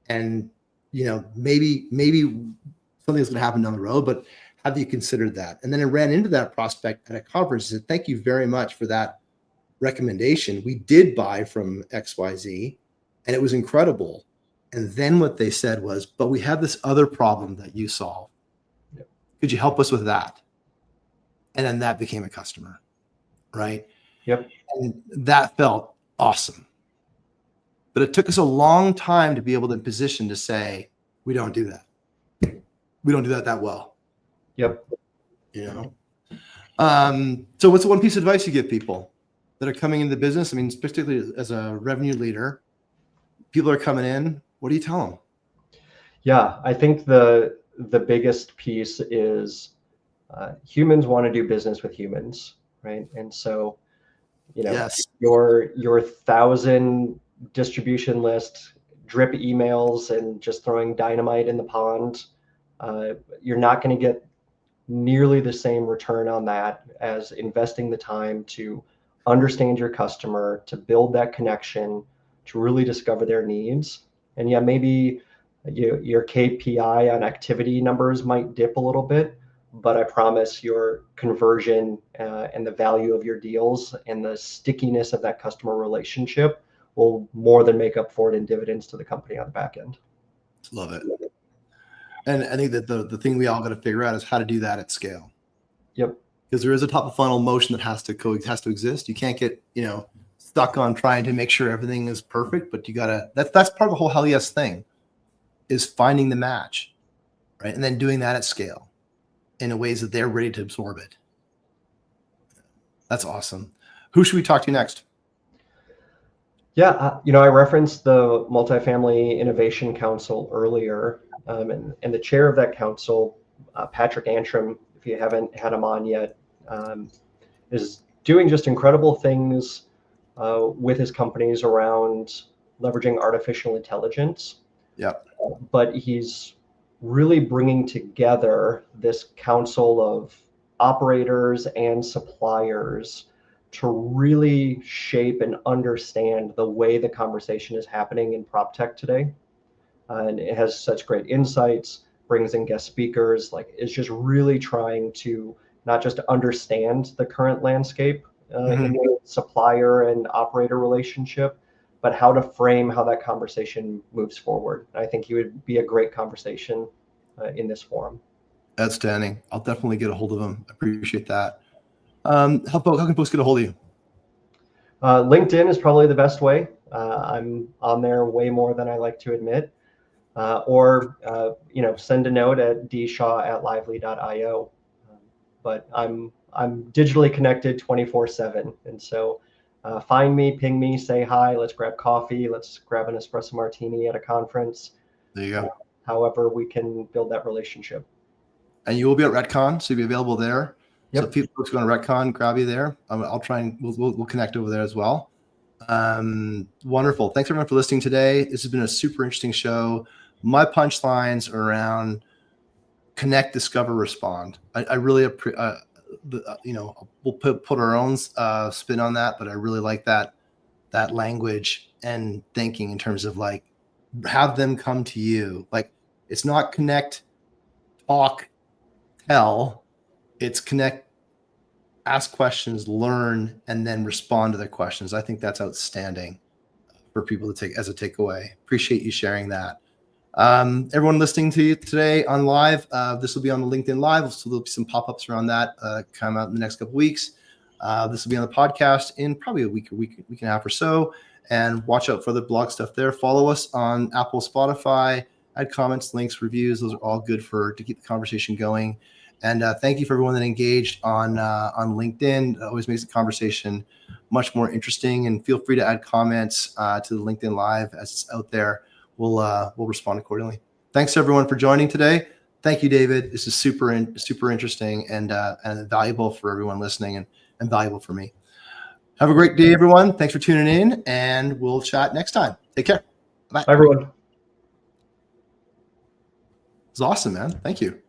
And maybe something's going to happen down the road, but have you considered that? And then I ran into that prospect at a conference and said, thank you very much for that recommendation. We did buy from XYZ and it was incredible. And then what they said was, but we have this other problem that you solve. Could you help us with that? And then that became a customer, right? And that felt awesome. But it took us a long time to be able to position to say, we don't do that. we don't do that well. Yep. You know. So what's the one piece of advice you give people that are coming into the business? I mean, particularly as a revenue leader, people are coming in. What do you tell them? Yeah, I think the biggest piece is humans want to do business with humans, right? And so, Yes. your 1,000 distribution list, drip emails, and just throwing dynamite in the pond, you're not going to get nearly the same return on that as investing the time to understand your customer, to build that connection, to really discover their needs. And yeah, maybe your KPI on activity numbers might dip a little bit, but I promise your conversion and the value of your deals and the stickiness of that customer relationship will more than make up for it in dividends to the company on the back end. Love it. And I think that the thing we all got to figure out is how to do that at scale. Yep. Because there is a top of funnel motion that has to exist. You can't get, stuck on trying to make sure everything is perfect, but you gotta, that's part of the whole hell yes thing, is finding the match, right? And then doing that at scale in a ways that they're ready to absorb it. That's awesome. Who should we talk to next? Yeah, I referenced the Multifamily Innovation Council earlier, and the chair of that council, Patrick Antrim, if you haven't had him on yet, is doing just incredible things with his companies around leveraging artificial intelligence. Yeah. But he's really bringing together this council of operators and suppliers to really shape and understand the way the conversation is happening in PropTech today. And it has such great insights, brings in guest speakers, like it's just really trying to not just understand the current landscape in the supplier and operator relationship, but how to frame how that conversation moves forward. And I think he would be a great conversation in this forum. Outstanding. I'll definitely get a hold of him. I appreciate that. How can folks get a hold of you? LinkedIn is probably the best way. I'm on there way more than I like to admit. Or send a note at dshaw@lively.io. But I'm digitally connected 24/7, and so find me, ping me, say hi, let's grab coffee, let's grab an espresso martini at a conference. There you go. However, we can build that relationship. And you will be at RETCon, so you'll be available there. Yep. So if folks go to RETCon, grab you there. I'll try and we'll connect over there as well. Wonderful. Thanks everyone for listening today. This has been a super interesting show. My punchlines are around connect, discover, respond. I really we'll put our own spin on that, but I really like that language and thinking in terms of like have them come to you. Like it's not connect, talk, tell. It's connect, ask questions, learn, and then respond to their questions. I think that's outstanding for people to take as a takeaway. Appreciate you sharing that. Everyone listening to you today on live, this will be on the LinkedIn Live, so there'll be some pop-ups around that come out in the next couple of weeks. This will be on the podcast in probably a week and a half or so, and watch out for the blog stuff there. Follow us on Apple, Spotify, add comments, links, reviews. Those are all good to keep the conversation going. And thank you for everyone that engaged on LinkedIn. It always makes the conversation much more interesting, and feel free to add comments to the LinkedIn Live as it's out there. We'll respond accordingly. Thanks everyone for joining today. Thank you, David. This is super interesting and valuable for everyone listening and valuable for me. Have a great day, everyone. Thanks for tuning in, and we'll chat next time. Take care. Bye. Bye, everyone. It's awesome, man. Thank you.